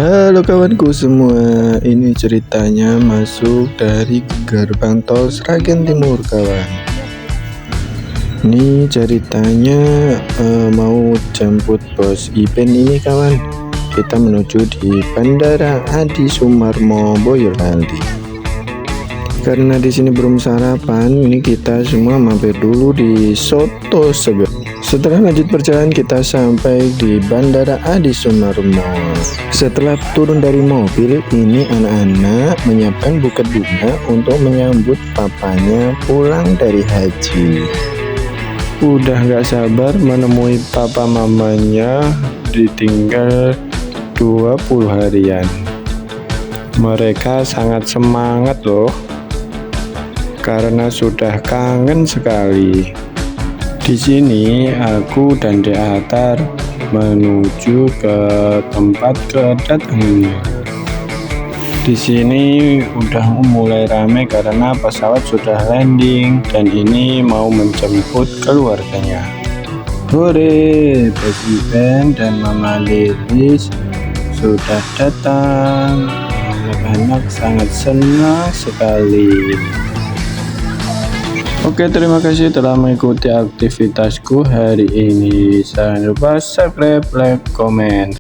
Halo kawanku semua, ini ceritanya masuk dari gerbang tol Sragen Timur kawan. Ini ceritanya mau jemput bos Ipen ini kawan. Kita menuju di Bandara Adi Sumarmo Boyolali. Karena di sini belum sarapan, ini kita semua mampir dulu di Soto Seger. Setelah lanjut perjalanan kita sampai di Bandara Adi Sumarmo. Setelah turun dari mobil, ini anak-anak menyiapkan buket bunga untuk menyambut papanya pulang dari haji. Udah gak sabar menemui papa mamanya, ditinggal 20 harian. Mereka sangat semangat loh, karena sudah kangen sekali. Di sini aku dan Dek Atar menuju ke tempat kedatangannya. Di sini udah mulai ramai karena pesawat sudah landing dan ini mau menjemput keluarganya. Hore, Bos Ipen dan Mama Lilis sudah datang. Anak-anak sangat senang sekali. Oke, terima kasih telah mengikuti aktivitasku hari ini. Jangan lupa subscribe, like, komen.